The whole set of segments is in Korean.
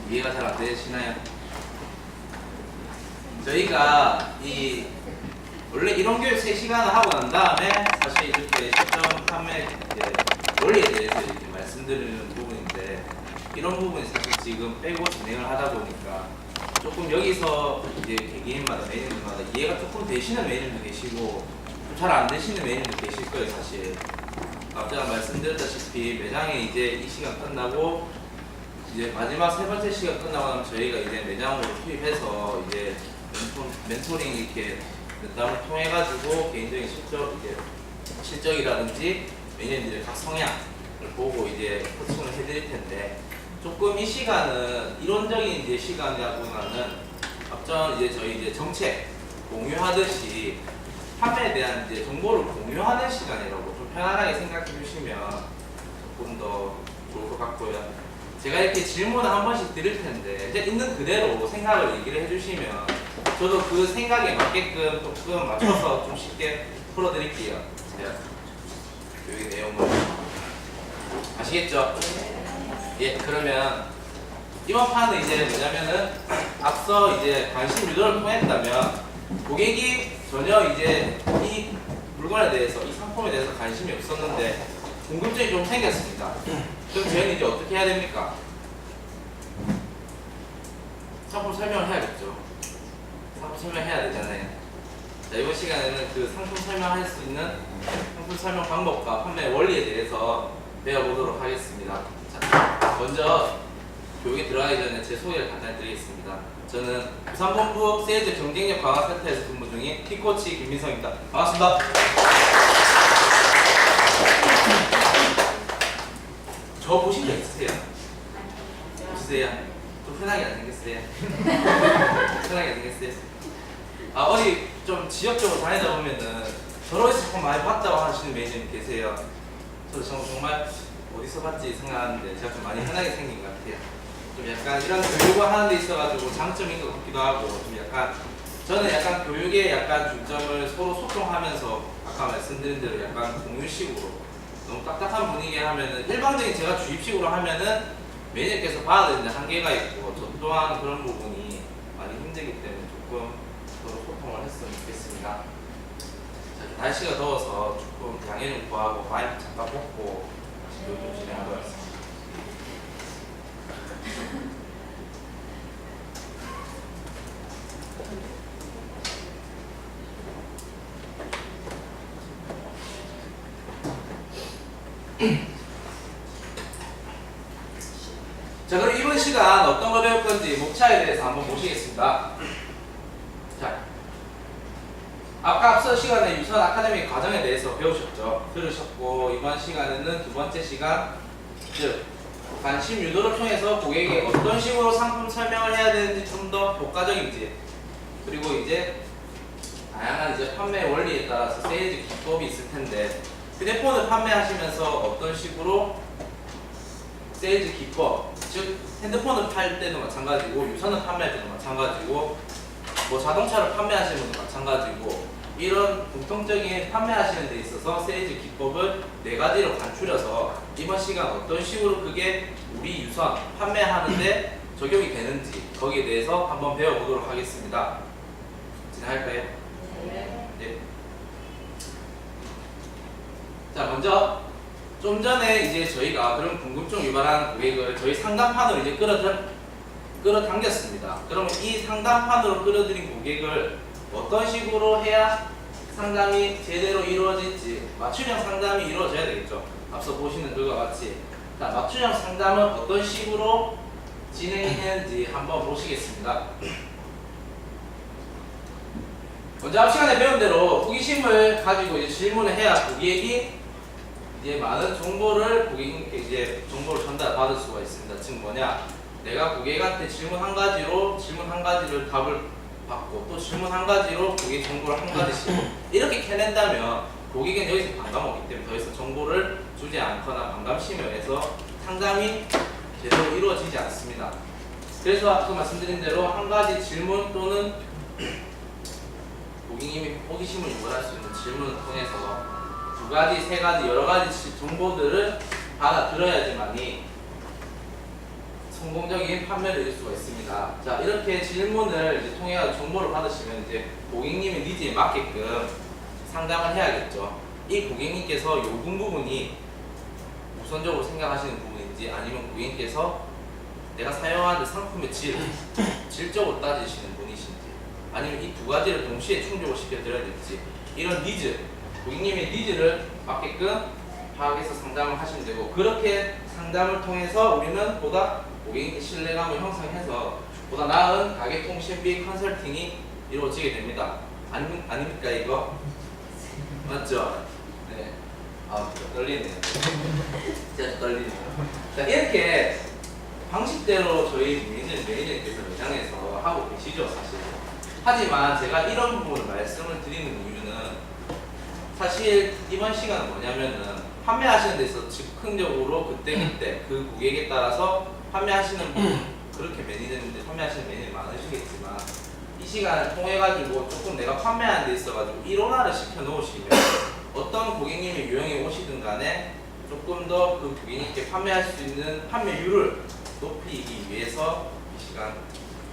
이해가 잘 안 되시나요? 저희가 원래 이론 교육 3시간을 하고 난 다음에 사실 이렇게 시점 판매 원리에 대해서 이렇게 말씀드리는 부분인데, 이런 부분이 사실 지금 빼고 진행을 하다 보니까 조금 여기서 이제 개개인마다 매니저마다 이해가 조금 되시는 매니저도 계시고 잘 안 되시는 매니저도 계실 거예요. 사실 제가 말씀드렸다시피 매장에 이제 이 시간 끝나고 이제 마지막 3번째 시간 끝나고 나면 저희가 이제 매장으로 투입해서 이제 멘토링 이렇게 면담을 통해 가지고 개인적인 실적이라든지 매니저들의 각 성향을 보고 이제 코칭을 해드릴 텐데, 조금 이 시간은 이론적인 이제 시간이라보다는 앞전 이제 저희 이제 정책 공유하듯이 판매에 대한 이제 정보를 공유하는 시간이라고 좀 편안하게 생각해 주시면 조금 더 좋을 것 같고요. 제가 이렇게 질문을 한 번씩 드릴 텐데 이제 있는 그대로 생각을 얘기를 해주시면 저도 그 생각에 맞게끔 조금 맞춰서 좀 쉽게 풀어드릴게요. 제가 교육의 내용을 아시겠죠? 예, 그러면 이번 판은 이제 뭐냐면은 앞서 이제 관심 유도를 통했다면 고객이 전혀 이제 이 물건에 대해서, 이 상품에 대해서 관심이 없었는데 궁금증이 좀 생겼습니다. 그럼 저희는 이제 어떻게 해야 됩니까? 상품 설명을 해야겠죠. 상품 설명해야 되잖아요. 자, 이번 시간에는 그 상품 설명할 수 있는 상품 설명 방법과 판매 원리에 대해서 배워보도록 하겠습니다. 자, 먼저 교육에 들어가기 전에 제 소개를 간단히 드리겠습니다. 저는 부산본부 세일즈 경쟁력 강화 센터에서 근무 중인 키코치 김민성입니다. 반갑습니다. 저 보신 적 있으세요? 없으세요? 좀 흔하게 안 생겼어요? 흔하게 안 생겼어요? 어디 좀 지역적으로 다니다 보면은 저러서 자꾸 많이 봤다고 하시는 매니저님 계세요. 저도 정말 어디서 봤지 생각하는데 제가 좀 많이 흔하게 생긴 것 같아요. 좀 약간 이런 교육을 하는 데 있어가지고 장점인 것 같기도 하고, 좀 약간 저는 약간 교육에 약간 중점을 서로 소통하면서 아까 말씀드린 대로 약간 공유식으로, 너무 딱딱한 분위기 하면은 일방적인 제가 주입식으로 하면은 매니저께서 봐야 되는데 한계가 있고, 저 또한 그런 부분이 많이 힘들기 때문에 조금 서로 소통을 했으면 좋겠습니다. 자, 날씨가 더워서 조금 양해 좀 구하고 마이크 잠깐 뽑고 교육 좀 진행하도록 하겠습니다. 자, 그럼 이번 시간 어떤 거 배울 건지 목차에 대해서 한번 보시겠습니다. 자, 아까 앞서 시간에 유선 아카데미 과정에 대해서 배우셨죠? 들으셨고, 이번 시간에는 두 번째 시간, 즉 관심 유도를 통해서 고객에게 어떤 식으로 상품 설명을 해야 되는지 좀 더 효과적인지, 그리고 이제 다양한 이제 판매 원리에 따라서 세일즈 기법이 있을 텐데, 휴대폰을 판매하시면서 어떤 식으로 세일즈 기법, 즉 핸드폰을 팔 때도 마찬가지고 유선을 판매할 때도 마찬가지고 뭐 자동차를 판매하시는 분도 마찬가지고, 이런 공통적인 판매하시는 데 있어서 세일즈 기법을 4가지로 간추려서 이번 시간 어떤 식으로 그게 우리 유선 판매하는데 적용이 되는지 거기에 대해서 한번 배워보도록 하겠습니다. 진행할까요? 네. 자, 먼저 좀 전에 이제 저희가 그런 궁금증 유발한 고객을 저희 상담판으로 이제 끌어당겼습니다. 그러면 이 상담판으로 끌어들인 고객을 어떤 식으로 해야 상담이 제대로 이루어질지, 맞춤형 상담이 이루어져야 되겠죠. 앞서 보시는 글과 같이. 자, 맞춤형 상담은 어떤 식으로 진행이 되는지 한번 보시겠습니다. 먼저 앞 시간에 배운 대로 호기심을 가지고 이제 질문을 해야 고객이 이제 많은 정보를 고객님께 이제 정보를 전달받을 수가 있습니다. 즉 뭐냐? 내가 고객한테 질문 한 가지를 답을 받고 또 질문 한 가지로 고객 정보를 한 가지씩 이렇게 캐낸다면 고객은 여기서 반감하기 때문에 더 이상 정보를 주지 않거나 반감심에서 상담이 제대로 이루어지지 않습니다. 그래서 앞서 말씀드린 대로 한 가지 질문 또는 고객님이 호기심을 유발할 수 있는 질문을 통해서 2가지, 3가지 여러 가지 정보들을 받아들여야지만이 성공적인 판매를 이룰 수가 있습니다. 자, 이렇게 질문을 이제 통해 정보를 받으시면 이제 고객님의 니즈에 맞게끔 상담을 해야겠죠. 이 고객님께서 요금 부분이 우선적으로 생각하시는 부분인지 아니면 고객님께서 내가 사용하는 상품의 질적으로 따지시는 분이신지 아니면 이 두 가지를 동시에 충족을 시켜드려야 될지 이런 니즈, 고객님의 니즈를 맞게끔 파악해서 상담을 하시면 되고 그렇게 상담을 통해서 우리는 보다 고객님께 신뢰감을 형성해서 보다 나은 가계통신비 컨설팅이 이루어지게 됩니다. 아닙니까 이거? 맞죠? 네. 아, 떨리네요. 진짜 떨리네요. 자, 이렇게 방식대로 저희 매니저님께서 매장에서 하고 계시죠, 사실. 하지만 제가 이런 부분을 말씀을 드리는 이유는 사실 이번 시간은 뭐냐면은 판매하시는 데서 즉흥적으로 그때 그 고객에 따라서 판매하시는 분 그렇게 매니저님들 판매하시는 매니저님 많으시겠지만 이 시간을 통해 가지고 조금 내가 판매하는 데 있어 가지고 일원화를 시켜 놓으시면 어떤 고객님이 유형에 오시든 간에 조금 더 그 고객님께 판매할 수 있는 판매율을 높이기 위해서 이 시간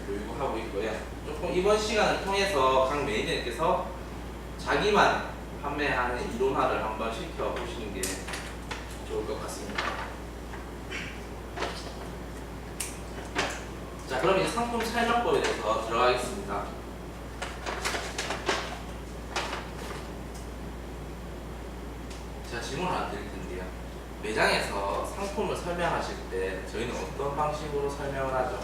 요구하고 있고요. 조금 이번 시간을 통해서 각 매니저님께서 자기만 판매하는 이론화를 한번 시켜보시는 게 좋을 것 같습니다. 자, 그럼 이제 상품 설명법에 대해서 들어가겠습니다. 제가 질문을 하나 드릴 텐데요. 매장에서 상품을 설명하실 때 저희는 어떤 방식으로 설명을 하죠?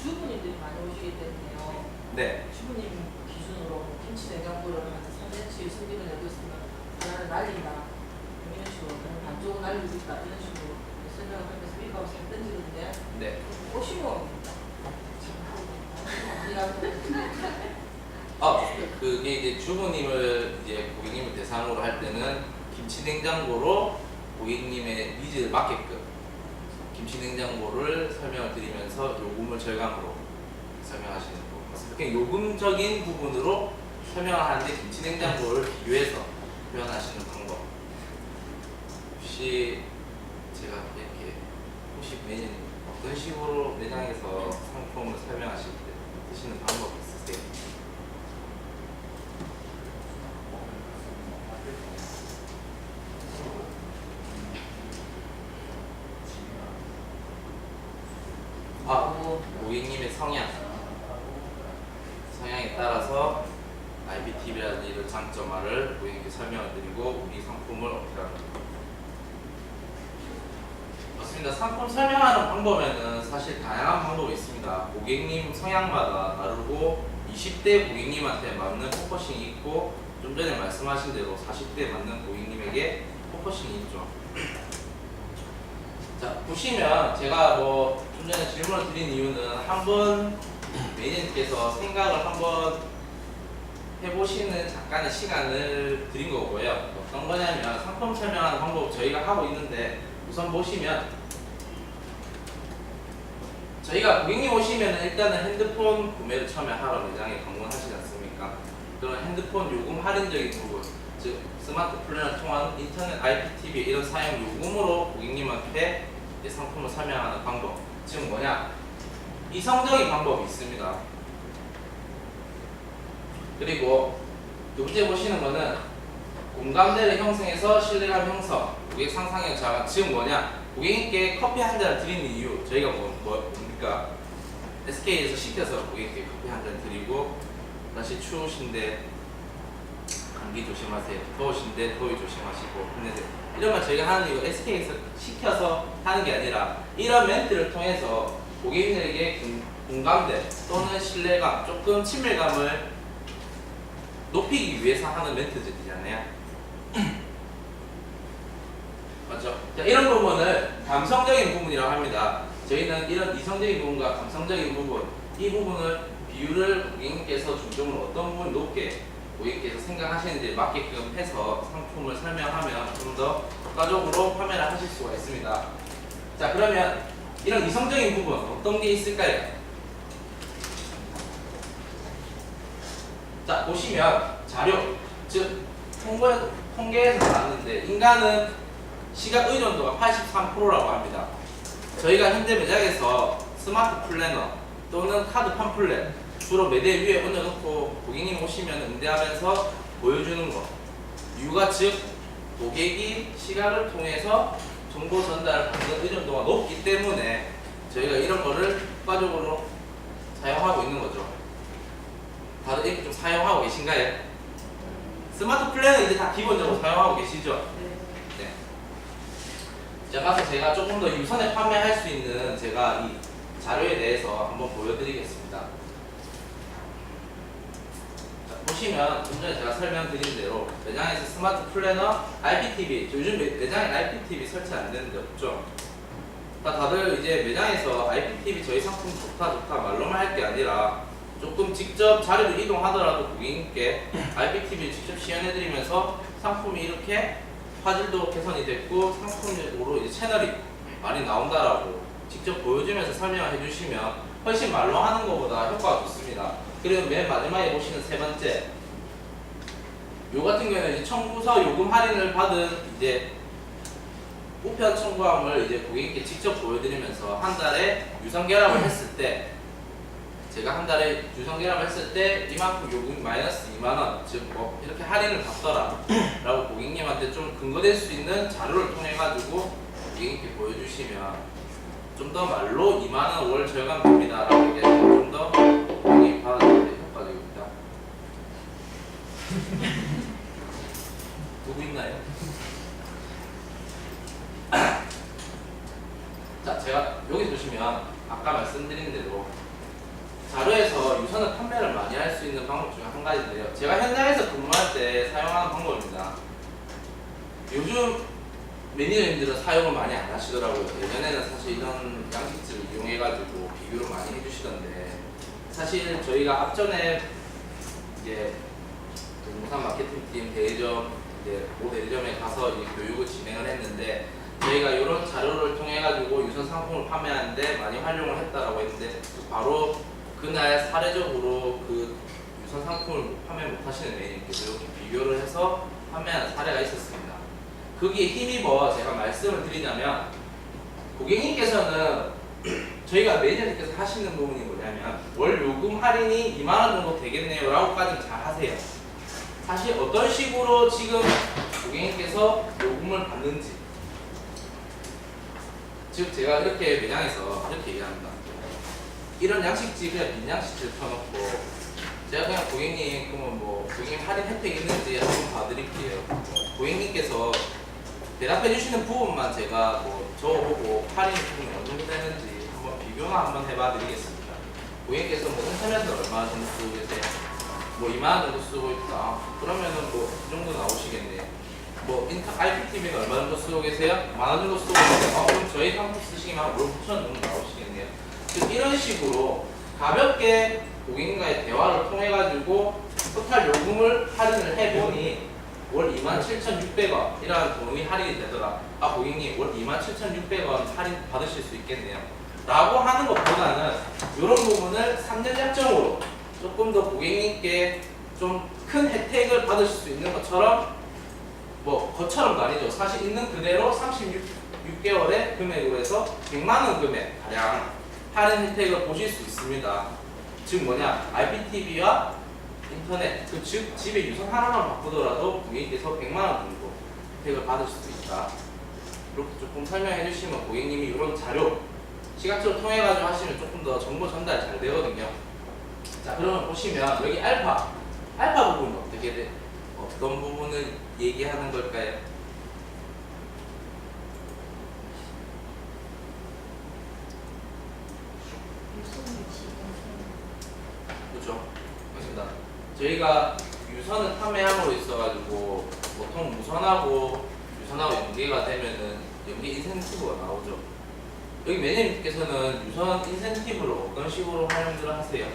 주부님들이 많이 오시기 때문에요. 네. 주부님 기준으로 김치 냉장고를 한 3cm 숨기는 여기 있으면 하나는 날린다. 이런 식으로 반쪽은 날리고 있다. 이런 식으로 설명을 하면서 밑밥을 잘 던지는데 네. 오시면 그게 이제 주부님을 이제 고객님을 대상으로 할 때는 김치 냉장고로 고객님의 니즈에 맞게끔 김치 냉장고를 설명을 드리면서 요금을 절감으로 설명하시는 거 같습니다. 그냥 요금적인 부분으로 설명을 하는데 김치 냉장고를 비교해서 표현하시는 방법. 혹시 제가 이렇게 혹시 매니저님 어떤 식으로 매장에서 상품을 설명하실 때 쓰시는 방법 있으세요? 고객님의 성향에 따라서 IPTV라든지 이런 장점화를 고객님께 설명을 드리고 우리 상품을 어필합니다. 맞습니다. 상품 설명하는 방법에는 사실 다양한 방법이 있습니다. 고객님 성향마다 다르고 20대 고객님한테 맞는 포커싱이 있고 좀 전에 말씀하신 대로 40대 맞는 고객님에게 포커싱이 있죠. 자, 보시면 제가 좀 전에 질문을 드린 이유는 한번 매니저님께서 생각을 한번 해보시는 잠깐의 시간을 드린 거고요. 어떤 거냐면 상품 설명하는 방법 저희가 하고 있는데 우선 보시면 저희가 고객님 오시면 일단은 핸드폰 구매를 처음에 하러 매장에 방문하시지 않습니까? 그런 핸드폰 요금 할인적인 부분, 즉 스마트 플랜을 통한 인터넷 IPTV 이런 사용 요금으로 고객님한테 상품을 설명하는 방법, 지금 뭐냐? 이성적인 방법이 있습니다. 그리고 두 번째 보시는 거는 공감대를 형성해서 신뢰감 형성, 고객 상상력 자극. 지금 뭐냐? 고객님께 커피 한 잔을 드리는 이유, 저희가 뭡니까? SK에서 시켜서 고객님께 커피 한 잔 드리고, 날씨 추우신데 감기 조심하세요. 더우신데 더위 조심하시고 힘내세요. 이런 말 저희가 하는 이유 SK에서 시켜서 하는 게 아니라 이런 멘트를 통해서 고객님에게 공감대 또는 신뢰감, 조금 친밀감을 높이기 위해서 하는 멘트들이잖아요. 맞죠? 자, 이런 부분을 감성적인 부분이라고 합니다. 저희는 이런 이성적인 부분과 감성적인 부분, 이 부분을 비율을 고객님께서 중점으로 어떤 부분이 높게 고객님께서 생각하시는지에 맞게끔 해서 상품을 설명하면 좀 더 효과적으로 판매를 하실 수가 있습니다. 자, 그러면 이런 이성적인 부분 어떤 게 있을까요? 자, 보시면 자료, 즉 통계에서 나왔는데 인간은 시각 의존도가 83%라고 합니다. 저희가 현재 매장에서 스마트 플래너 또는 카드 팜플렛 주로 매대 위에 얹어놓고 고객님 오시면 응대하면서 보여주는 것. 이유가 즉 고객이 시각을 통해서 정보 전달을 받는 의존도가 높기 때문에 저희가 이런 거를 효과적으로 사용하고 있는 거죠. 다들 이렇게 좀 사용하고 계신가요? 스마트 플래너 이제 다 기본적으로 사용하고 계시죠? 네. 자, 가서 제가 조금 더 유선에 판매할 수 있는 제가 이 자료에 대해서 한번 보여드리겠습니다. 자, 보시면 좀 전에 제가 설명드린 대로 매장에서 스마트 플래너, IPTV, 요즘 매장에 IPTV 설치 안 되는데 없죠? 다들 이제 매장에서 IPTV 저희 상품 좋다 말로만 할 게 아니라 조금 직접 자리를 이동하더라도 고객님께 IPTV를 직접 시연해드리면서 상품이 이렇게 화질도 개선이 됐고 상품으로 이제 채널이 많이 나온다라고 직접 보여주면서 설명을 해주시면 훨씬 말로 하는 것보다 효과가 좋습니다. 그리고 맨 마지막에 보시는 세 번째, 요 같은 경우에는 이제 청구서 요금 할인을 받은 이제 우편 청구함을 이제 고객님께 직접 보여드리면서 한 달에 유선 결합을 했을 때 제가 한 달에 유선 결합을 했을 때 이만큼 요금이 마이너스 2만원 즉 뭐 이렇게 할인을 받더라 라고 고객님한테 좀 근거될 수 있는 자료를 통해 가지고 고객님께 보여주시면 좀 더 말로 2만원 월 절감됩니다 라고 얘기해서 좀 더 고객님이 받아들일 때 효과적입니다. 누구 있나요? 자, 제가 여기 보시면 아까 말씀드린 대로 자료에서 유선을 판매를 많이 할 수 있는 방법 중에 한 가지인데요. 제가 현장에서 근무할 때 사용하는 방법입니다. 요즘 매니저님들은 사용을 많이 안 하시더라고요. 예전에는 사실 이런 양식들을 이용해가지고 비교를 많이 해주시던데 사실 저희가 앞전에 이제 동산 마케팅팀 대리점 이제 모 대리점에 가서 이제 교육을 진행을 했는데 저희가 이런 자료를 통해 가지고 유선 상품을 판매하는데 많이 활용을 했다라고 했는데 바로 그날 사례적으로 그 유선 상품을 판매 못하시는 매니저님께서 이렇게 비교를 해서 판매하는 사례가 있었습니다. 거기에 힘입어 제가 말씀을 드리자면 고객님께서는 저희가 매니저님께서 하시는 부분이 뭐냐면 월 요금 할인이 2만원 정도 되겠네요 라고까지는 잘 하세요. 사실 어떤 식으로 지금 고객님께서 요금을 받는지 즉 제가 이렇게 매장에서 이렇게 얘기합니다. 이런 양식집 그냥 빈 양식집을 펴놓고 제가 그냥 고객님 그러면 뭐 고객님 할인 혜택 있는지 한번 봐드릴게요. 고객님께서 대답해 주시는 부분만 제가 뭐 저보고 할인 부분이 어느 정도 되는지 한번 비교나 한번 해봐 드리겠습니다. 고객님께서 뭐 인터넷을 얼마 정도 쓰고 계세요? 뭐 2만원 정도 쓰고 있다. 그러면은 뭐 이 정도 나오시겠네요. 뭐 IPTV는 얼마 정도 쓰고 계세요? 10,000원 정도 쓰고 계세요? 그럼 저희 상품 쓰시기만 월 9,000원 정도 나오시겠네요. 즉 이런 식으로 가볍게 고객님과의 대화를 통해 가지고 토탈 요금을 할인을 해보니 월 27,600원 이라는 돈이 할인이 되더라. 아 고객님 월 27,600원 할인 받으실 수 있겠네요 라고 하는 것보다는 이런 부분을 3년 약정으로 조금 더 고객님께 좀 큰 혜택을 받으실 수 있는 것처럼 뭐 것처럼도 아니죠. 사실 있는 그대로 36개월의 금액으로 해서 100만원 금액 가량 할인 혜택을 보실 수 있습니다. 즉 뭐냐 IPTV와 인터넷 즉 집에 유선 하나만 바꾸더라도 고객님께서 100만원 정도 혜택을 받을 수 있다. 이렇게 조금 설명해 주시면 고객님이 이런 자료 시각적으로 통해 가지고 하시면 조금 더 정보 전달이 잘 되거든요. 자 그러면 보시면 여기 알파 부분은 어떻게 돼? 어떤 부분을 얘기하는 걸까요? 그렇죠. 맞습니다. 저희가 유선을 판매함으로 있어가지고 보통 무선하고 유선하고 연계가 되면은 연계 인센티브가 나오죠. 여기 매니저님께서는 유선 인센티브를 어떤 식으로 활용들을 하세요?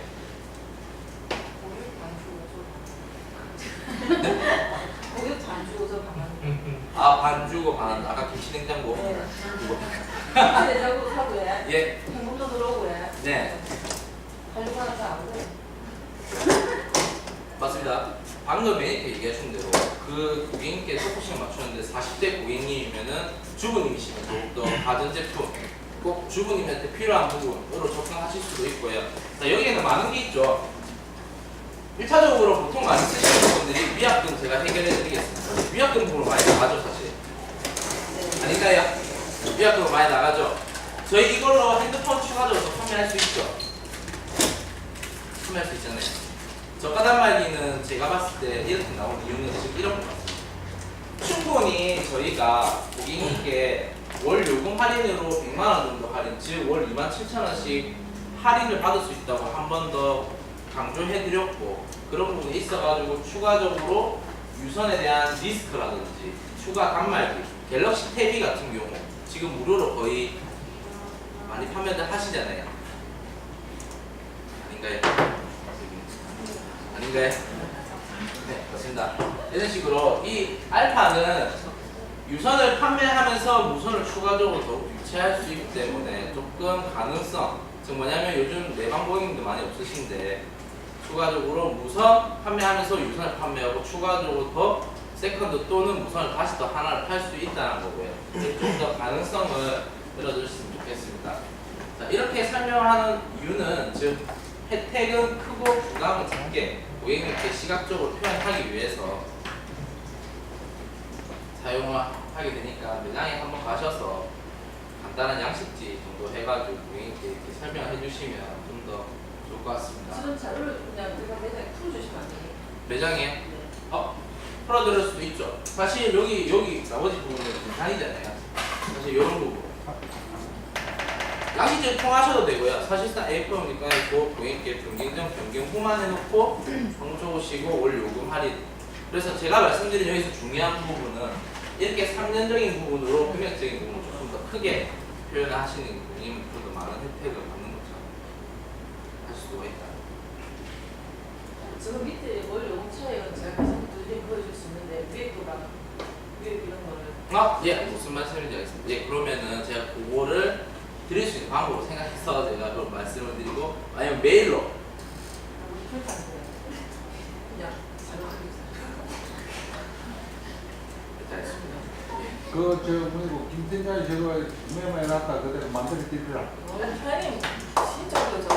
고객 안 주고 저 가만. 아, 반 주고 반 아까 김치냉장고 네. 그거. 김치냉장고도 사고 해. 예. 현금도 들어오고 해. 네. 하려고 하는 거안 그래. 맞습니다. 방금 매니저 얘기하신 대로 그 고객님께 포커싱 맞추는데 40대 고객님이면은 주부님이시면 더욱더 가전제품 꼭 주부님한테 필요한 부분으로 접근하실 수도 있고요. 자, 여기에는 많은 게 있죠. 1차적으로 보통 많이 쓰시는 분들이 위약금 제가 해결해 드리겠습니다. 위약금 부분 많이 나가죠, 사실. 아닌가요? 위약금 많이 나가죠. 저희 이걸로 핸드폰 추가적으로 판매할 수 있죠. 판매할 수 있잖아요. 저가 단말기는 제가 봤을 때 이렇게 나온 이유는 지금 이런 것 같습니다. 충분히 저희가 고객님께 월 요금 할인으로 100만원 정도 할인, 즉 월 27,000원씩 할인을 받을 수 있다고 한 번 더 강조해드렸고, 그런 부분이 있어가지고 추가적으로 유선에 대한 리스크라든지 추가 단말기, 갤럭시 탭이 같은 경우 지금 무료로 거의 많이 판매를 하시잖아요. 아닌가요? 아닌가요? 네, 그렇습니다. 이런 식으로 이 알파는 유선을 판매하면서 무선을 추가적으로 더욱 유치할 수 있기 때문에 조금 가능성, 즉 뭐냐면 요즘 내방 고객님도 많이 없으신데 추가적으로 무선 판매하면서 유선을 판매하고 추가적으로 더 세컨드 또는 무선을 다시 더 하나를 팔 수 있다는 거고요. 좀 더 가능성을 들어주셨으면 좋겠습니다. 자, 이렇게 설명하는 이유는 즉 혜택은 크고 부담은 작게 고객님께 시각적으로 표현하기 위해서 사용을 하게 되니까 매장에 한번 가셔서 간단한 양식지 정도 해가지고 고객님께 이렇게 설명을 해주시면 좀 더 좋을 것 같습니다. 지금 자료를 그냥 우리가 매장에 풀어주시면 안 돼요? 매장에 네. 풀어드릴 수도 있죠. 사실 여기 나머지 부분은 계산이잖아요. 사실 이런 부분 양식지를 통하셔도 되고요. 사실상 A4니까 고객님께 변경 전 변경 후만 해놓고 정조 오시고 월 요금 할인. 그래서 제가 말씀드린 여기서 중요한 부분은 이렇게 3년적인 부분으로 금액적인 부분을 조금 더 크게 표현을 하시는 고객님은 좀 더 많은 혜택을 받는 것처럼 하실 수가 있다. 지금 밑에 월 요금 차이는 제가 계속 보여줄 수 있는데 위에 거랑 위에 이런 거를 예, 무슨 말씀인지 알겠습니다. 예, 그러면은 제가 그거를 드릴 수 있는 방법을 생각해서 제가 그런 말씀을 드리고, 아니면 메일로 그렇게 안 돼요. 그냥 자료하기 됐습니다. 김 팀장이 저거 메모해놨다 그대로 만들어 드리라. 사장님 진짜 그러죠.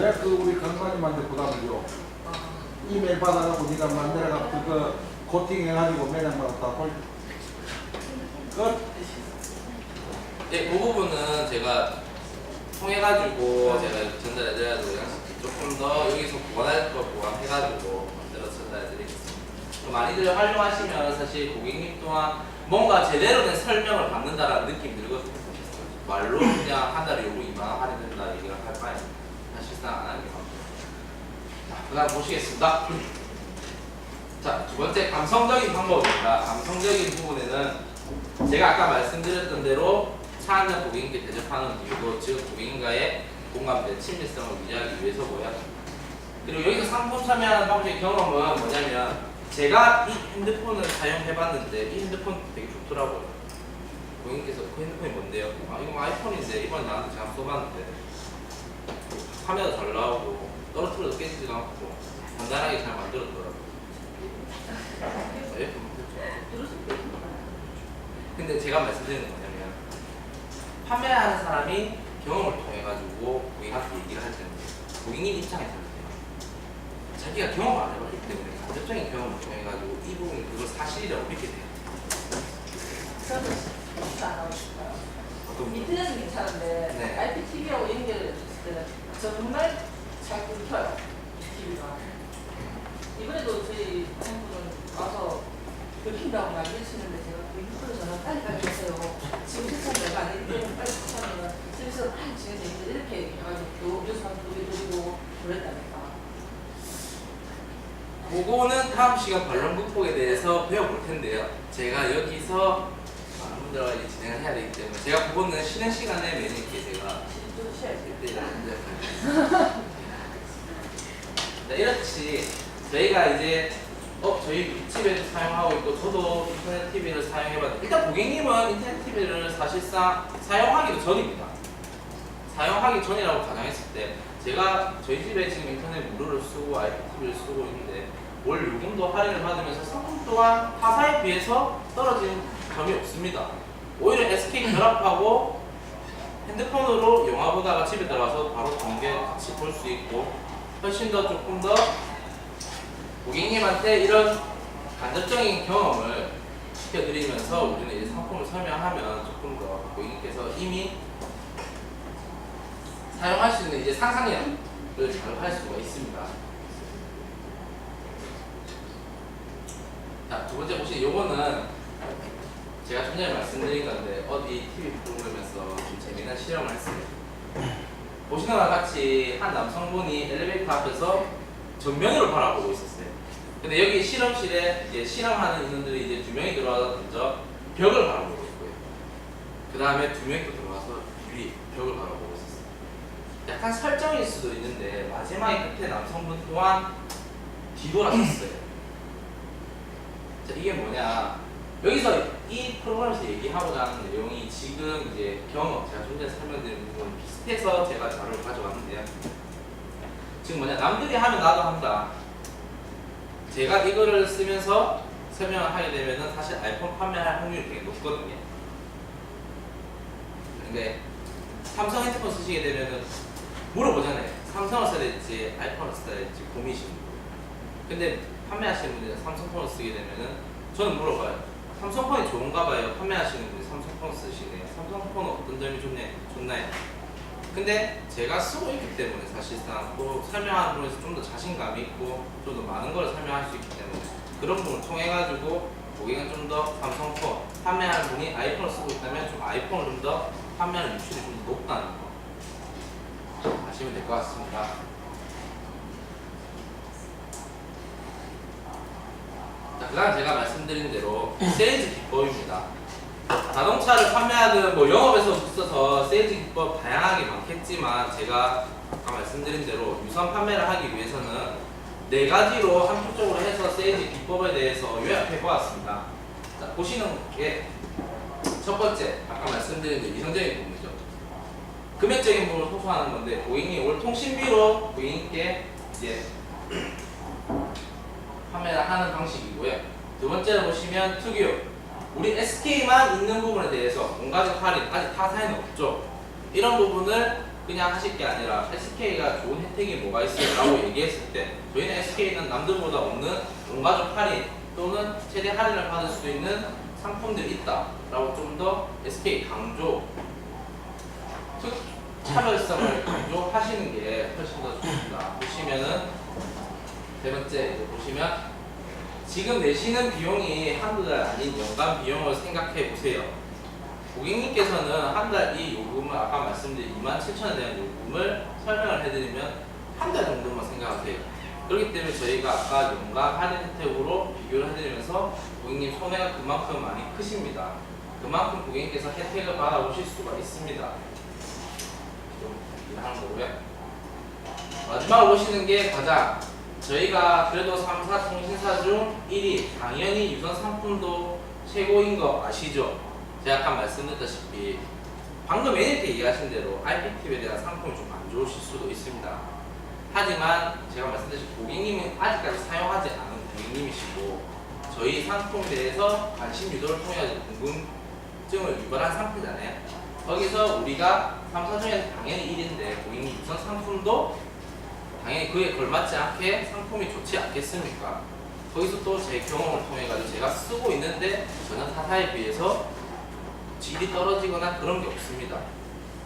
왜 우리 강사님한테 부담을 줘? 이메일 받아갖고 네가 만들어갖고 그거 코팅해가지고 매장마다 다 돌려. 끝. 예, 그 부분은 제가 통해가지고 제가 전달해드려야 되고 조금 더 여기서 보완할 거 보완해가지고 만들어서 전달해드리겠습니다. 많이들 활용하시면 사실 고객님 또한 뭔가 제대로 된 설명을 받는다라는 느낌이 들거든요. 말로 그냥 한 달에 요금 2만 원 할인된다 얘기를 할 바에 사실상 안 하는 게 맞습니다. 자, 그 다음 보시겠습니다. 자, 두 번째 감성적인 방법입니다. 감성적인 부분에는 제가 아까 말씀드렸던 대로 차 한잔 고객님께 대접하는 이유도 즉 고객님과의 공감대, 친밀성을 유지하기 위해서고요. 그리고 여기서 상품 참여하는 방식의 경험은 뭐냐면 제가 이 핸드폰을 사용해봤는데 이 핸드폰 되게 좋더라고요. 고객님께서 그 핸드폰이 뭔데요? 아, 이거 아이폰인데 이번에 나한테 제가 써봤는데 카메라 잘 나오고 떨어뜨려도 깨지지도 않고 간단하게 잘 만들었더라고요. 근데 제가 말씀드리는 건 뭐냐면 판매하는 사람이 경험을 통해 가지고 고객한테 얘기를 할 때는 고객님 입장에서는 자기가 경험 안 해봤기 때문에 간접적인 경험을 통해 가지고 이 부분이 그걸 사실이라고 믿게 돼요. 저는 진짜 안 하고 싶어요. 어떤 인터넷은 괜찮은데 네. IPTV하고 연결을 했을 때는 정말 잘 끊겨요. TV가. 이번에도 저희 친구는 와서 끊긴다고 난리치는데 제가 그 인터넷 전화 빨리 했어요. 지금 세차 내가 안 했는데 빨리 세차하면 서비스가 빨리 진행돼 있는데 이렇게 해가지고 요즘 노리고 그랬다니까. 그거는 다음 시간 반론 극복에 대해서 배워볼 텐데요. 제가 여기서 많은 분들과 이제 진행을 해야 되기 때문에 제가 그거는 쉬는 시간에 매니저께 제가 좀 쉬어야지. 네, 이렇지 저희가 이제 저희 집에도 사용하고 있고 저도 인터넷 TV를 사용해봤는데 일단 고객님은 인터넷 TV를 사실상 사용하기도 전입니다. 사용하기 전이라고 가정했을 때 제가 저희 집에 지금 인터넷 무료를 쓰고 IPTV를 쓰고 있는데 월 요금도 할인을 받으면서 상품 또한 타사에 비해서 떨어진 점이 없습니다. 오히려 SK 결합하고 핸드폰으로 영화 보다가 집에 들어가서 바로 공개 같이 볼 수 있고 훨씬 더 조금 더 고객님한테 이런 간접적인 경험을 시켜드리면서 우리는 이제 상품을 설명하면 조금 더 고객님께서 이미 사용할 수 있는 이제 상상력을 잘 할 수가 있습니다. 자, 두 번째 보시면 요거는 제가 좀 전에 말씀드린 건데 어디 TV 프로그램에서 좀 재미난 실험을 했습니다. 보시는 바와 같이 한 남성분이 엘리베이터 앞에서 정면으로 바라보고 있었어요. 근데 여기 실험실에 이제 실험하는 인원들이 이제 두 명이 들어와서 먼저 벽을 바라보고 있고요. 그 다음에 두 명이 또 들어와서 벽을 바라보고 있었어요. 약간 설정일 수도 있는데 마지막에 끝에 남성분 또한 뒤돌아섰어요. 자, 이게 뭐냐? 여기서 이 프로그램에서 얘기하고자 하는 내용이 지금 이제 경험, 제가 좀 전에 설명드린 부분 비슷해서 제가 자료를 가져왔는데요. 지금 뭐냐? 남들이 하면 나도 한다. 제가 이거를 쓰면서 설명을 하게 되면은 사실 아이폰 판매할 확률이 되게 높거든요. 근데 삼성 핸드폰 쓰시게 되면은 물어보잖아요. 삼성을 써야 될지 아이폰을 써야 될지 고민이시는 거예요. 근데 판매하시는 분들이 삼성폰을 쓰게 되면은 저는 물어봐요. 삼성폰이 좋은가 봐요. 판매하시는 분이 삼성폰 쓰시네요. 삼성폰은 어떤 점이 좋나요? 근데 제가 쓰고 있기 때문에 사실상 또 설명하는 부분에서 좀 더 자신감이 있고 좀 더 많은 걸 설명할 수 있기 때문에 그런 부분을 통해 가지고 고객은 좀 더 삼성폰 판매하는 분이 아이폰을 쓰고 있다면 좀 아이폰을 좀 더 판매하는 유출이 좀 더 높다는 거 아시면 될 것 같습니다. 자, 그다음 제가 말씀드린 대로 세일즈 기법입니다. 자동차를 판매하는 뭐 영업에서 있어서 세일즈 기법 다양하게 많겠지만 제가 아까 말씀드린 대로 유선 판매를 하기 위해서는 4가지로 한쪽적으로 해서 세일즈 기법에 대해서 요약해 보았습니다. 자, 보시는 게 첫 번째 아까 말씀드린 게 위선적인 부분이죠. 금액적인 부분을 호소하는 건데 고객님 올 통신비로 고객님께 이제 판매를 하는 방식이고요. 두 번째로 보시면 특유 우리 SK만 있는 부분에 대해서 온가족 할인 아직 타사에는 없죠. 이런 부분을 그냥 하실 게 아니라 SK가 좋은 혜택이 뭐가 있어요? 라고 얘기했을 때 저희는 SK는 남들보다 없는 온가족 할인 또는 최대 할인을 받을 수 있는 상품들이 있다 라고 좀 더 SK 강조 차별성을 강조하시는 게 훨씬 더 좋습니다. 보시면은 세 번째 이제 보시면 지금 내시는 비용이 한두 달 아닌 연간 비용을 생각해 보세요. 고객님께서는 한 달 이 요금을 아까 말씀드린 27,000원에 대한 요금을 설명을 해드리면 한 달 정도만 생각하세요. 그렇기 때문에 저희가 아까 연간 할인 혜택으로 비교를 해드리면서 고객님 손해가 그만큼 많이 크십니다. 그만큼 고객님께서 혜택을 받아보실 수가 있습니다. 좀 일하는 거고요. 마지막으로 보시는 게 가장 저희가 그래도 3사 통신사 중 1위 당연히 유선 상품도 최고인 거 아시죠? 제가 아까 말씀드렸다시피 방금 이렇게 얘기하신 대로 IPTV에 대한 상품이 좀 안 좋으실 수도 있습니다. 하지만 제가 말씀드린 고객님은 아직까지 사용하지 않은 고객님이시고 저희 상품에 대해서 관심 유도를 통해 궁금증을 유발한 상품이잖아요. 거기서 우리가 3사 중에서 당연히 1위인데 고객님 유선 상품도 당연히 그에 걸맞지 않게 상품이 좋지 않겠습니까? 거기서 또 제 경험을 통해 가지고 제가 쓰고 있는데 전혀 타사에 비해서 질이 떨어지거나 그런 게 없습니다.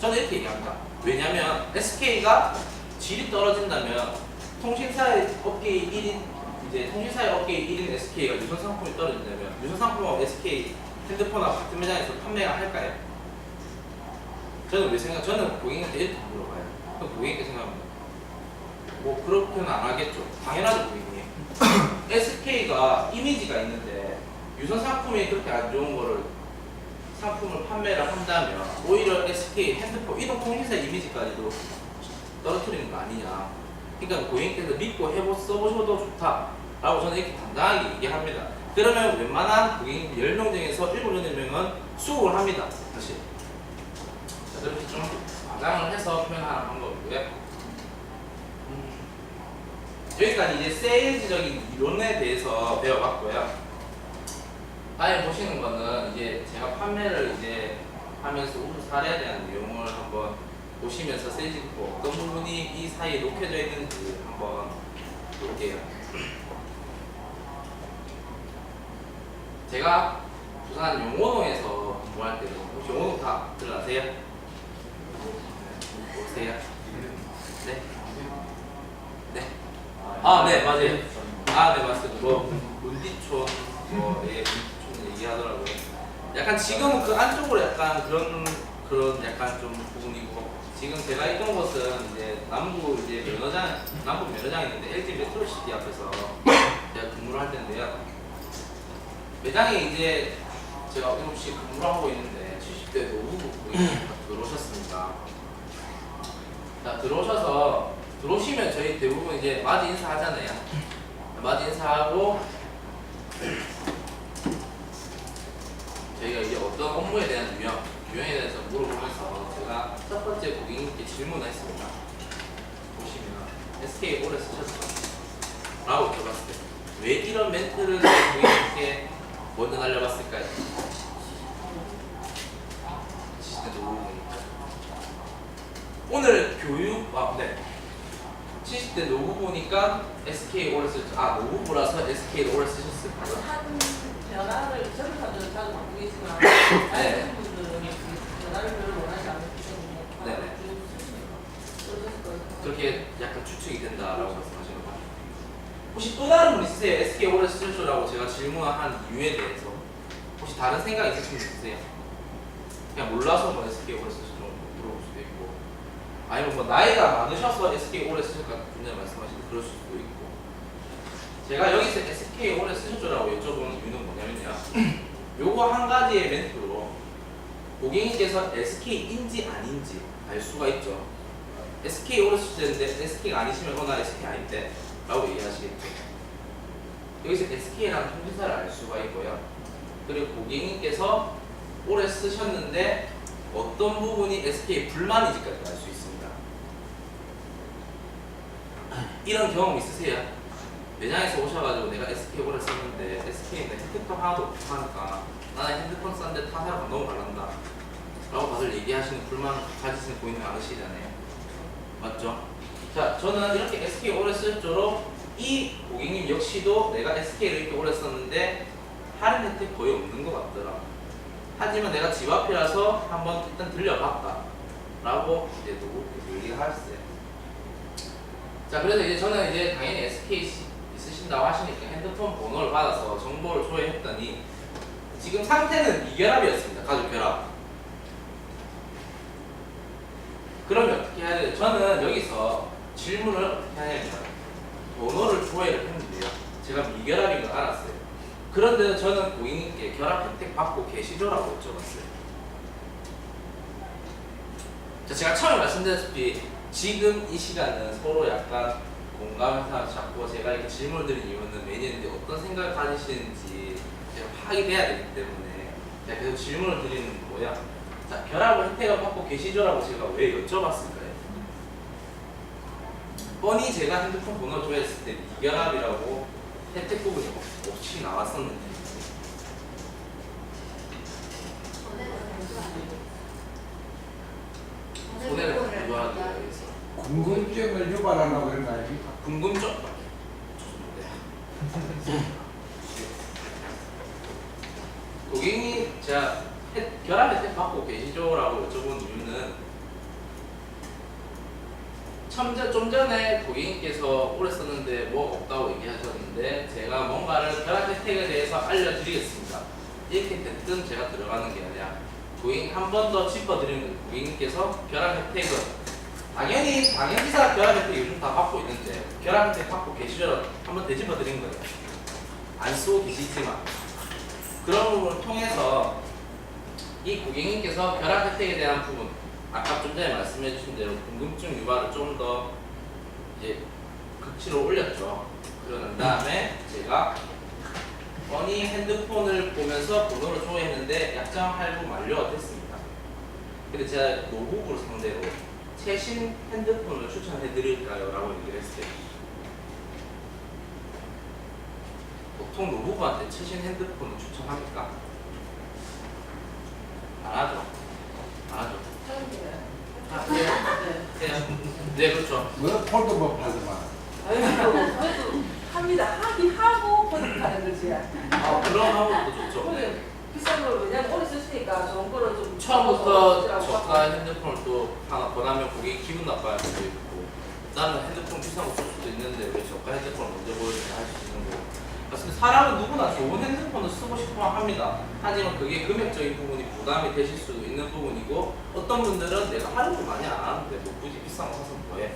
저는 이렇게 얘기합니다. 왜냐면 SK가 질이 떨어진다면 통신사의 업계의 1인 이제 통신사의 업계의 1인 SK가 유선 상품이 떨어진다면 유선 상품하고 SK 핸드폰하고 같은 매장에서 판매가 할까요? 저는 저는 고객님한테 이렇게 물어봐요. 그럼 고객님께 생각합니다. 뭐 그렇게는 안 하겠죠. 당연하죠 고객님. SK가 이미지가 있는데 유선 상품이 그렇게 안 좋은 거를 상품을 판매를 한다면 오히려 SK 핸드폰 이동 통신사 이미지까지도 떨어뜨리는 거 아니냐. 그러니까 고객님께서 믿고 써보셔도 좋다라고 저는 이렇게 당당하게 얘기합니다. 그러면 웬만한 고객님 10명 중에서 7, 8명은 수긍을 합니다. 사실. 자, 그렇게 좀 가장을 해서 표현하는 방법이고요. 여기까지 이제 세일즈적인 이론에 대해서 배워봤고요. 다음에 보시는 거는 이제 제가 판매를 이제 하면서 우수 사례에 대한 내용을 한번 보시면서 세일즈 어떤 부분이 이 사이에 녹혀져 있는지 한번 볼게요. 제가 부산 용호동에서 공부할 때는 혹시 용호동 다 들어가세요? 오세요? 네? 네? 아, 네, 맞아요. 아, 네, 맞습니다. 뭐, 문디촌, 예, 문디촌 얘기하더라고요. 약간 지금은 그 안쪽으로 약간 그런 약간 좀 부분이고, 지금 제가 있던 곳은 이제 남부 면허장이 있는데, LG 메트로시티 앞에서 제가 근무를 할 텐데요. 매장에 이제 제가 어김없이 근무를 하고 있는데, 70대 노부부분이 들어오셨습니다. 자, 들어오시면 저희 대부분 이제 맞이 인사하잖아요. 맞이 인사하고 저희가 이제 어떤 업무에 대한 유형에 대해서 물어보면서 제가 첫 번째 고객님께 질문을 했습니다. 보시면 SK 오래 쓰셨죠? 라고 여쭤봤을 때 왜 이런 멘트를 고객님께 먼저 날려봤을까요? 오늘 교육, 네. 70대 노부 보니까 SK 오래 쓰셨죠. 아, 노부부라서 SK를 오래 쓰셨을 거예요. 한 변화를 젊은 사람들은 자주 바꾸겠지만 네. 나이 드신 분들은 변화를 별로 원하지 않기 때문에 네네. 그렇게 약간 추측이 된다라고 말씀하시는 거죠. 혹시 또 다른 분 있으세요? SK 오래 쓰셨죠라고 제가 질문한 이유에 대해서 혹시 다른 생각 있으신 분 있으세요? 그냥 몰라서 뭐 SK 오래 쓰셨죠 물어볼 수도 있고, 아니면 뭐 나이가 많으셔서 SK 오래 쓰셨까 분야 말씀하시는데 그럴 수도 있고. 제가 여기서 SK 오래 쓰셨죠라고 여쭤보는 이유는 뭐냐면요, 요거 한 가지의 멘트로 고객님께서 SK인지 아닌지 알 수가 있죠. SK 오래 쓰셨는데 SK가 아니시면 나 SK 아닌데 라고 얘기하시겠죠. 여기서 SK라는 통신사를 알 수가 있고요. 그리고 고객님께서 오래 쓰셨는데 어떤 부분이 SK의 불만인지까지 알 수 있습니다. 이런 경험 있으세요? 매장에서 오셔가지고 내가 SK 오래 썼는데 SK인데 혜택도 하나도 없고 하니까 나는 핸드폰 싼데 타사가 너무 잘난다 라고 다들 얘기하시는 불만 가지시는 고객님 많으시잖아요. 맞죠? 자, 저는 이렇게 SK 오래 쓰셨죠로 이 고객님 역시도 내가 SK를 이렇게 오래 썼는데 할인 혜택 거의 없는 것 같더라. 하지만 내가 집 앞이라서 한번 일단 들려봤다 라고 이제 누구 얘기를 하셨어요. 자, 그래서 이제 저는 이제 당연히 SK 있으신다고 하시니까 핸드폰 번호를 받아서 정보를 조회했더니 지금 상태는 미결합이었습니다. 가족 결합. 그러면 어떻게 해야 돼요? 저는 여기서 질문을 어떻게 하냐면 번호를 조회를 했는데요, 제가 미결합인 걸 알았어요. 그런데 저는 고객님께 결합 혜택 받고 계시죠라고 여쭤봤어요. 자, 제가 처음에 말씀드렸다시피 지금 이 시간은 서로 약간 공감해서 자꾸 제가 이렇게 질문을 드린 이유는 매니저님들이 어떤 생각을 가지시는지 제가 파악이 돼야 되기 때문에 제가 계속 질문을 드리는 거고요. 자, 결합을 혜택을 받고 계시죠라고 제가 왜 여쭤봤을까요? 뻔히 제가 핸드폰 번호 조회했을 때 미결합이라고 혜택 부분이 없이 나왔었는데 손해를 강조하기 위해서 궁금증을 유발하려고 그런 거 아닙니까? 궁금증 고객님 제가 결합 혜택 받고 계시죠라고 여쭤본 이유는 좀 전에 고객님께서 오래 썼는데 뭐가 없다고 얘기하셨는데 제가 뭔가를 결합 혜택에 대해서 알려드리겠습니다. 이렇게 됐든 제가 들어가는 게 아니라 고객님 한 번 더 짚어드리는 고객님께서 결합 혜택은 당연히 당연지사 결합 혜택 요즘 다 받고 있는데 결합 혜택 받고 계시죠? 한 번 되짚어드린 거예요. 안 쓰고 계시지만 그런 부분을 통해서 이 고객님께서 결합 혜택에 대한 부분, 아까 좀 전에 말씀해 주신 대로 궁금증 유발을 좀 더 이제 극치로 올렸죠. 그러는 다음에 제가 뻔히 핸드폰을 보면서 번호를 조회했는데 약정 할부 만료가 됐습니다. 근데 제가 노부부를 상대로 최신 핸드폰을 추천해 드릴까요? 라고 얘기를 했어요. 보통 노부부한테 최신 핸드폰을 추천합니까? 안 하죠. 안 하죠. 사람들은 아, 해요? 네, 그렇죠. 뭐 폴더만 팔더만. 그래도 합니다. 하긴 하고 번역하는 거지. 그런 방법도 좋죠. 오늘 비싼 걸 왜냐면 오래 쓰시니까 좋은 거를 좀 처음부터 쓰라고 저가 하고. 핸드폰을 또 하나 권하면 고객이 기분 나빠할 수도 있고, 나는 핸드폰 비싼 거 쓸 수도 있는데 왜 저가 핸드폰을 먼저 보여주냐 할 수 있는 거고. 근데 사람은 누구나 좋은 핸드폰을 쓰고 싶어 합니다. 하지만 그게 금액적인 부분이 부담이 되실 수도 있는 부분이고, 어떤 분들은 내가 활용을 많이 안 하는데 뭐 굳이 비싼 거 사서 뭐해?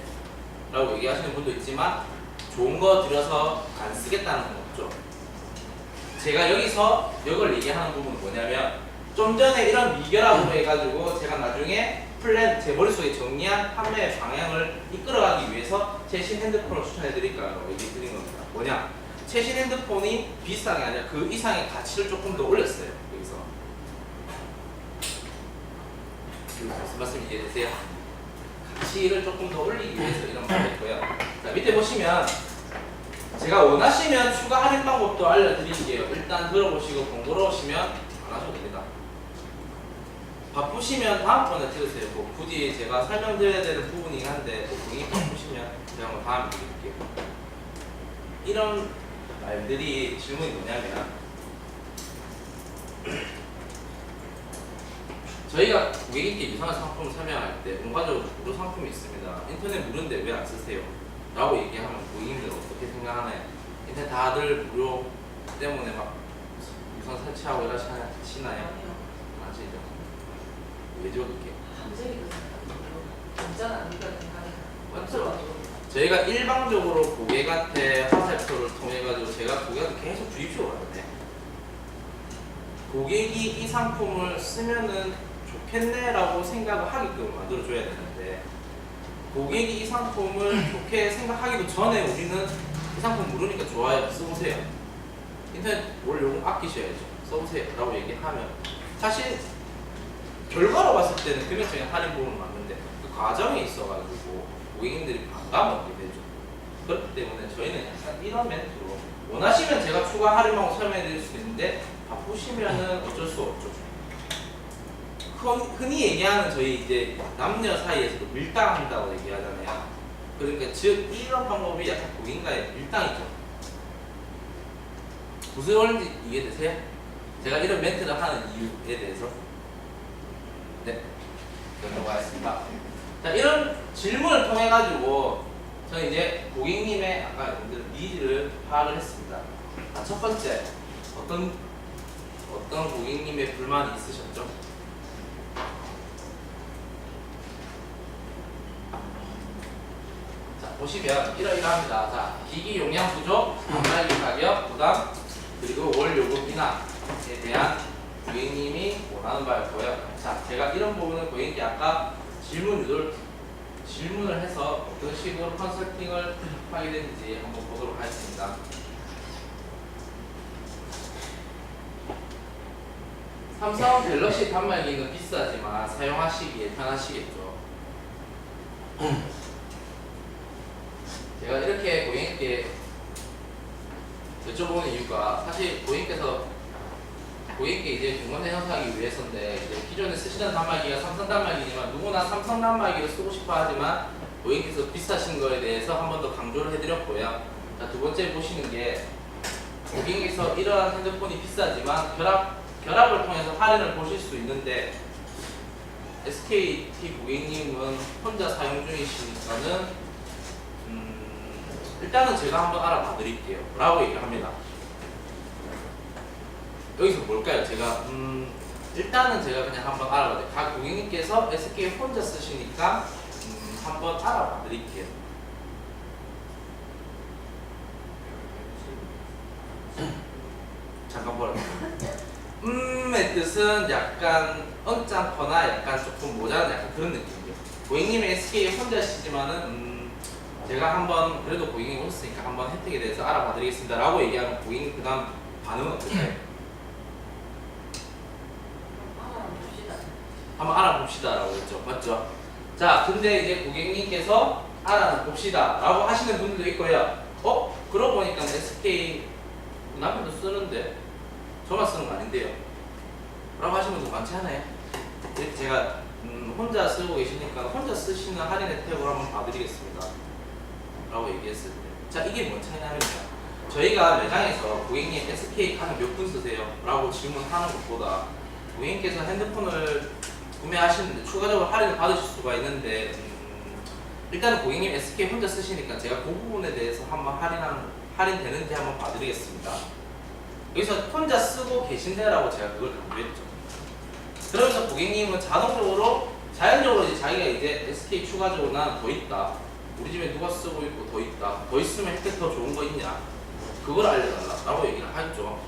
라고 얘기하시는 분도 있지만, 좋은 거 들여서 안 쓰겠다는 건 없죠. 제가 여기서 이걸 얘기하는 부분은 뭐냐면, 좀 전에 이런 미결합으로 해가지고 제가 나중에 플랜, 제 머릿속에 정리한 판매 방향을 이끌어가기 위해서 최신 핸드폰을 추천해 드릴까요? 얘기 드린 겁니다. 뭐냐? 최신 핸드폰이 비싼 게 아니라 그 이상의 가치를 조금 더 올렸어요. 여기서. 무슨 말씀 이해되세요? 가치를 조금 더 올리기 위해서 이런 말을 했고요. 자, 밑에 보시면 제가 원하시면 추가 할인 방법도 알려드릴게요. 일단 들어보시고 번거로우시면 안 하셔도 됩니다. 바쁘시면 다음번에 들으세요. 뭐 굳이 제가 설명드려야 되는 부분이긴 한데 뭐 고객님 바쁘시면 제가 한번 다음에 드릴게요. 이런 말들이 질문이 뭐냐면, 저희가 고객님께 유사한 상품을 설명할 때 공과적으로 무료 상품이 있습니다. 인터넷 무료인데 왜 안 쓰세요? 라고 얘기하면 고객님들 어떻게 생각하나요? 인터넷 다들 무료 때문에 막 유선 설치하고 이러시나요? 아니요. 아시죠? 왜죠 그렇게? 감정이 진짜는 아니까 생각이 맞죠? 저희가 일방적으로 고객한테 화살표를 통해 가지고 제가 고객한테 계속 주입식으로 하는데, 고객이 이 상품을 쓰면은 좋겠네라고 생각을 하게끔 만들어줘야 되는데, 고객이 이 상품을 좋게 생각하기도 전에 우리는 이 상품 모르니까 좋아요, 써보세요. 인터넷 뭘 요금 아끼셔야죠, 써보세요 라고 얘기하면 사실 결과로 봤을 때는 금액적인 할인 부분은 맞는데 그 과정에 있어가지고 고객님들이 반감을 얻게 되죠. 그렇기 때문에 저희는 약간 이런 멘트로, 원하시면 제가 추가 할인 방법 설명해 드릴 수 있는데 바쁘시면은 어쩔 수 없죠. 흔히 얘기하는 저희 이제 남녀 사이에서도 밀당한다고 얘기하잖아요. 그러니까 즉 이런 방법이 약간 고객과의 밀당이죠. 무슨 말인지 이해되세요? 제가 이런 멘트를 하는 이유에 대해서. 네, 넘어가겠습니다. 자, 이런 질문을 통해 가지고 저는 이제 고객님의 아까 여러분들 니즈를 파악을 했습니다. 자, 첫 번째, 어떤 고객님의 불만이 있으셨죠? 자, 보시면 이러이러합니다. 자, 기기 용량 부족, 단말기 가격 부담, 그리고 월 요금 인하에 대한 고객님이 원하는 바였고요. 자, 제가 이런 부분은 고객님께 아까 질문을 해서 어떤 식으로 컨설팅을 하게 되는지 한번 보도록 하겠습니다. 삼성 갤럭시 단말기는 비싸지만 사용하시기에 편하시겠죠. 제가 이렇게 고객님께 여쭤보는 이유가, 사실 고객님께 이제 공감대 형성하기 위해서인데, 이제 기존에 쓰시는 단말기가 삼성 단말기지만 누구나 삼성 단말기를 쓰고 싶어 하지만 고객님께서 비싸신 거에 대해서 한 번 더 강조를 해드렸고요. 자, 두 번째 보시는 게, 고객님께서 이러한 핸드폰이 비싸지만 결합을 통해서 할인을 보실 수 있는데, SKT 고객님은 혼자 사용 중이시니까는 일단은 제가 한번 알아봐 드릴게요 라고 얘기를 합니다. 여기서 뭘까요? 제가 일단은 제가 그냥 한번 알아봐 드릴게요. 각 고객님께서 SK 혼자 쓰시니까 한번 알아봐 드릴게요. 잠깐 보라고. 의 뜻은 약간 언짢거나 약간 조금 모자란 약간 그런 느낌이죠. 고객님의 SK 혼자 쓰시지만은 제가 한번 그래도 고객님 오셨으니까 한번 혜택에 대해서 알아봐 드리겠습니다 라고 얘기하면 고객님 그 다음 반응은 어떨까요? 한번 알아봅시다라고 했죠. 맞죠? 자, 근데 이제 고객님께서 알아봅시다라고 하시는 분들도 있고요. 그러고 보니까 SK 남편도 쓰는데 저만 쓰는 거 아닌데요? 라고 하시는 분도 많지 않아요? 이렇게 제가 혼자 쓰고 계시니까 혼자 쓰시는 할인 혜택을 한번 봐드리겠습니다. 라고 얘기했을 때. 자, 이게 뭔 차이냐면요. 저희가 매장에서 고객님 SK 카드 몇 분 쓰세요? 라고 질문하는 것보다 고객님께서 핸드폰을 구매하시는데 추가적으로 할인을 받으실 수가 있는데 일단은 고객님 SK 혼자 쓰시니까 제가 그 부분에 대해서 한번 할인되는지 한번 봐드리겠습니다. 여기서 혼자 쓰고 계신데라고 제가 그걸 강조했죠. 그러면서 고객님은 자연적으로 이제 자기가 이제 SK 추가적으로 나는 더 있다. 우리 집에 누가 쓰고 있고 더 있다. 더 있으면 혜택 더 좋은 거 있냐? 그걸 알려달라고 얘기를 하죠.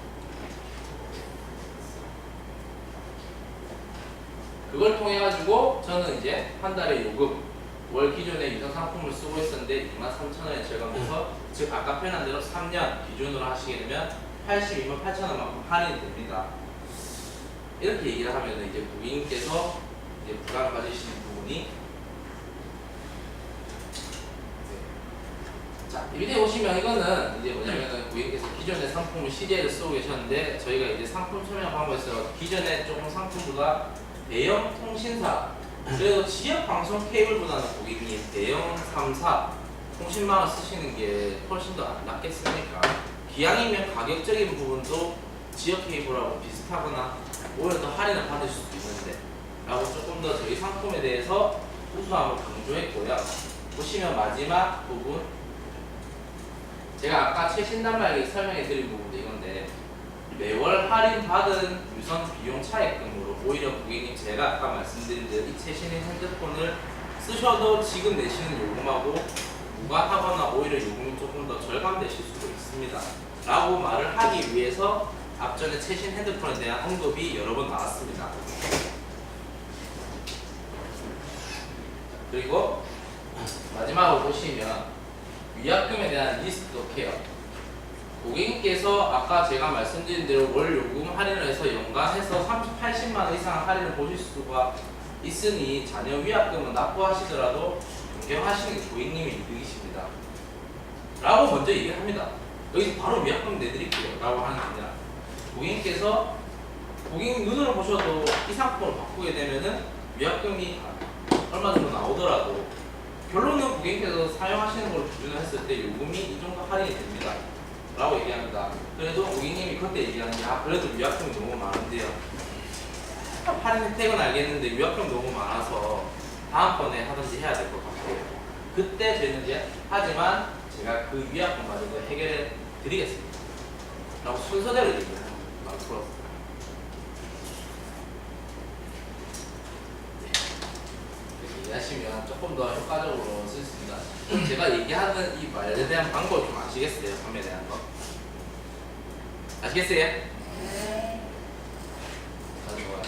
그걸 통해 가지고 저는 이제 한 달에 요금 월 기존에 유상 상품을 쓰고 있었는데 23,000원에 절감해서 즉 아까 표현한 대로 3년 기준으로 하시게 되면 828,000원만큼 할인이 됩니다. 이렇게 얘기를 하면 이제 고객님께서 이제 부담을 가지시는 부분이 자, 이 밑에 보시면 이거는 이제 뭐냐면은 고객님께서 기존의 상품을 CJ를 쓰고 계셨는데 저희가 이제 상품 설명 방법에서 기존에 조금 상품보다 대형 통신사 그래도 지역 방송 케이블보다는 고객님 대형 3사 통신망을 쓰시는 게 훨씬 더 낫겠습니까? 기왕이면 가격적인 부분도 지역 케이블하고 비슷하거나 오히려 더 할인을 받으실 수도 있는데 라고 조금 더 저희 상품에 대해서 우수함을 강조했고요. 보시면 마지막 부분 제가 아까 최신 단말기 설명해 드린 부분도 이건데 매월 할인 받은 유선 비용 차액금으로 오히려 고객님 제가 아까 말씀드린 대로 이 최신 핸드폰을 쓰셔도 지금 내시는 요금하고 무관하거나 오히려 요금이 조금 더 절감되실 수도 있습니다. 라고 말을 하기 위해서 앞전에 최신 핸드폰에 대한 언급이 여러 번 나왔습니다. 그리고 마지막으로 보시면 위약금에 대한 리스크 케어. 고객님께서 아까 제가 말씀드린 대로 월 요금 할인을 해서 연간해서 80만 원 이상 할인을 보실 수가 있으니 자녀 위약금은 납부하시더라도 변경하시는 게 고객님의 이득이십니다. 라고 먼저 얘기를 합니다. 여기서 바로 위약금 내드릴게요. 라고 하는 게 아니라 고객님께서 고객님 눈으로 보셔도 이 상품을 바꾸게 되면은 위약금이 얼마 정도 나오더라도 결론은 고객님께서 사용하시는 걸 기준으로 했을 때 요금이 이 정도 할인이 됩니다. 라고 얘기합니다. 그래도 고객님이 그때 얘기하는 게 그래도 위약금이 너무 많은데요. 할인 혜택은 알겠는데 위약금이 너무 많아서 다음번에 하든지 해야 될 것 같아요. 그때 저희는 이제 하지만 제가 그 위약금 가지고 해결해 드리겠습니다. 라고 순서대로 얘기를 합니다. 풀었어요. 하시면 조금 더 효과적으로 쓸 수 있습니다. 제가 얘기하는 이 말에 대한 방법을 좀 아시겠어요? 판매에 대한 거? 아시겠어요? 네. 아주 좋아요.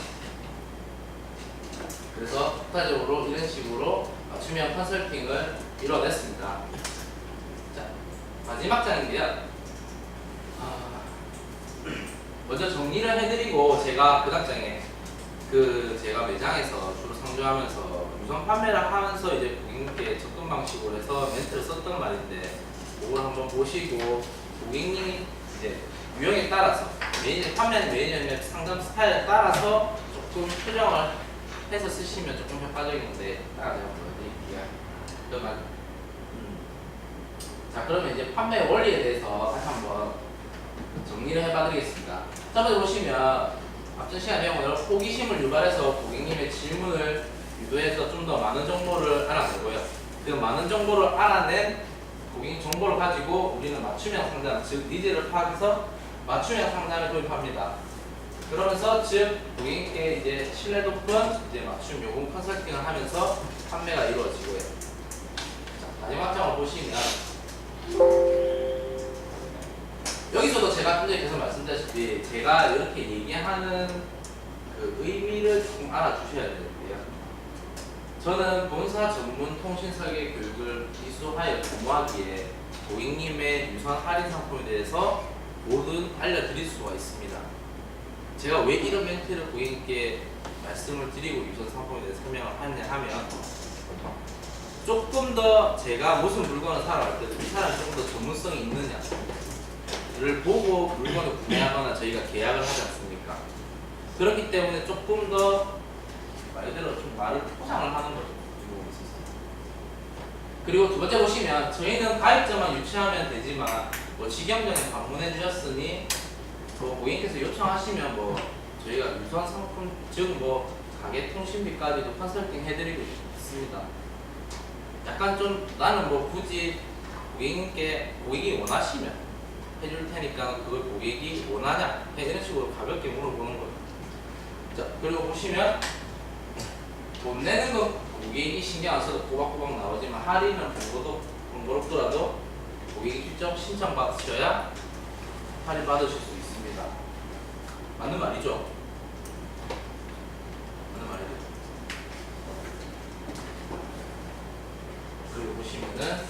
그래서 효과적으로 이런 식으로 맞춤형 컨설팅을 이뤄냈습니다. 자, 마지막 장인데요. 먼저 정리를 해드리고 제가 그 당장에 제가 매장에서 주로 상주하면서 유선 판매를 하면서 이제 고객님께 접근 방식으로 해서 멘트를 썼던 말인데 그걸 한번 보시고 고객님이 이제 유형에 따라서 판매하는 매니저의 상점 스타일에 따라서 조금 수정을 해서 쓰시면 조금 효과적인데 따라 제가 보여드릴게요. 자, 그러면 이제 판매 원리에 대해서 다시 한번 정리를 해봐드리겠습니다. 첫 번째 보시면 앞전 시간 내용으로 호기심을 유발해서 고객님의 질문을 유도해서 좀 더 많은 정보를 알아내고요. 그 많은 정보를 알아낸 고객님 정보를 가지고 우리는 맞춤형 상담, 즉 니즈를 파악해서 맞춤형 상담에 도입합니다. 그러면서 즉 고객님께 이제 신뢰 높은 이제 맞춤 요금 컨설팅을 하면서 판매가 이루어지고요. 자, 마지막 장을 보시면 여기서도 제가 현재 계속 말씀드렸다시피 제가 이렇게 얘기하는 그 의미를 조금 알아주셔야 되는데요. 저는 본사 전문 통신 설계 교육을 이수하여 근무하기에 고객님의 유선 할인 상품에 대해서 뭐든 알려드릴 수가 있습니다. 제가 왜 이런 멘트를 고객님께 말씀을 드리고 유선 상품에 대해 설명을 하면 조금 더 제가 무슨 물건을 사러 갈 때도 이 사람이 조금 더 전문성이 있느냐를 보고 물건을 구매하거나 저희가 계약을 하지 않습니까? 그렇기 때문에 조금 더 말 그대로 좀 말을 포장을 하는 거죠. 이 부분에 있어서. 그리고 두 번째 보시면 저희는 가입자만 유치하면 되지만 뭐 직영전에 방문해 주셨으니 뭐 고객님께서 요청하시면 뭐 저희가 유선 상품 즉 뭐 가게 통신비까지도 컨설팅 해드리고 있습니다. 약간 좀 나는 뭐 굳이 고객이 원하시면 해줄 테니까 그걸 고객이 원하냐 이런 식으로 가볍게 물어보는 거예요. 자 그리고 보시면 돈 내는 건 고객이 신경 안 써도 꼬박꼬박 나오지만 할인은 번거롭더라도 고객이 직접 신청 받으셔야 할인 받으실 수 있습니다. 맞는 말이죠? 맞는 말이죠. 그리고 보시면은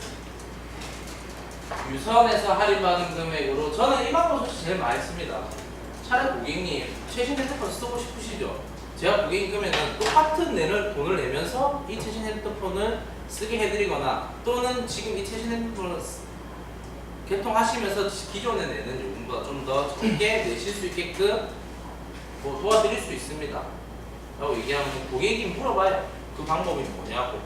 유선에서 할인받은 금액으로 저는 이 방법 솔직히 제일 많이 씁니다. 차라리 고객님 최신 핸드폰 쓰고 싶으시죠? 제가 고객님 그러면은 똑같은 돈을 내면서 이 최신 핸드폰을 쓰게 해드리거나 또는 지금 이 최신 핸드폰을 개통하시면서 기존에 내는 요금보다 좀 더 적게 내실 수 있게끔 뭐 도와드릴 수 있습니다. 라고 얘기하면 고객이 물어봐요. 그 방법이 뭐냐고.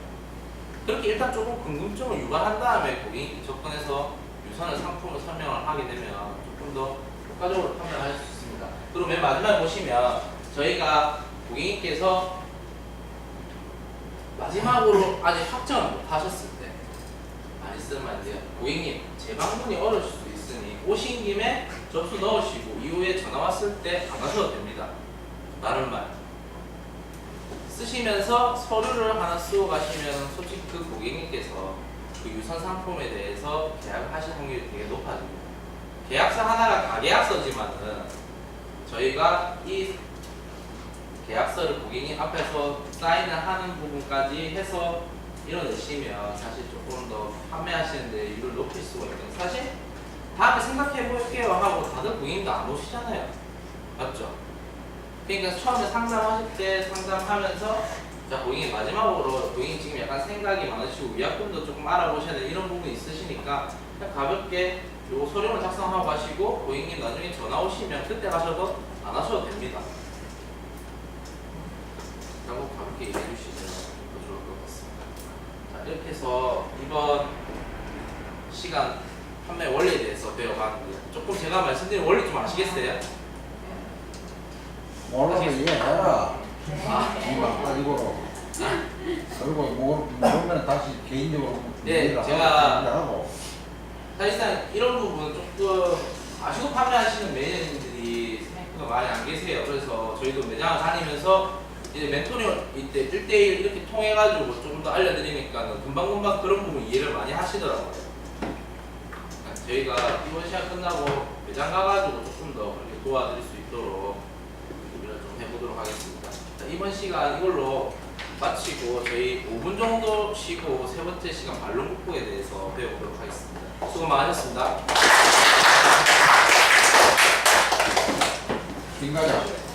그렇게 일단 조금 궁금증을 유발한 다음에 고객이 접근해서 유선의 상품을 설명을 하게 되면 조금 더 효과적으로 판단할 수 있습니다. 그리고 맨 마지막에 보시면 저희가 고객님께서 마지막으로 아직 확정을 못 하셨을 때 많이 쓰면 안 돼요. 고객님 재방문이 어려우실 수 있으니 오신 김에 접수 넣으시고 이후에 전화 왔을 때 안 하셔도 됩니다. 다른 말 쓰시면서 서류를 하나 쓰고 가시면 솔직히 그 고객님께서 그 유선 상품에 대해서 계약을 하실 확률이 되게 높아집니다. 계약서 하나가 가계약서지만은 저희가 이 계약서를 고객님 앞에서 사인을 하는 부분까지 해서 이뤄내시면 사실 조금 더 판매하시는 데 이율을 높일 수가 있거든요. 사실 다음에 생각해 볼게요 하고 다들 고객님도 안 오시잖아요. 맞죠? 그러니까 처음에 상담하실 때 상담하면서 자 고객님 마지막으로 고객님 지금 약간 생각이 많으시고 위약금도 조금 알아보셔야 돼 이런 부분이 있으시니까 그냥 가볍게 요 서류만 작성하고 가시고 고객님 나중에 전화 오시면 그때 가셔도 안 하셔도 됩니다. 라고 가볍게 얘기해 주시면 더 좋을 것 같습니다. 자 이렇게 해서 이번 시간 판매 원리에 대해서 배워봤는데 조금 제가 말씀드린 원리 좀 아시겠어요? 모르면 이해해라. 아, 이만 가지고로. 그리고 모르면 다시 개인적으로 네, 얘기를 제가 하고. 사실상 이런 부분은 조금 아시고 판매하시는 매니저님들이 생각보다 많이 안 계세요. 그래서 저희도 매장을 다니면서 이제 멘토링 이때 1대1 이렇게 통해가지고 조금 더 알려드리니까 금방금방 그런 부분 이해를 많이 하시더라고요. 저희가 이번 시간 끝나고 매장 가가지고 조금 더 그렇게 도와드릴 수 있도록 준비를 좀 해보도록 하겠습니다. 자, 이번 시간 이걸로 마치고 저희 5분 정도 쉬고 세 번째 시간 반론 극복에 대해서 배워보도록 하겠습니다. 수고 많으셨습니다. 김과장.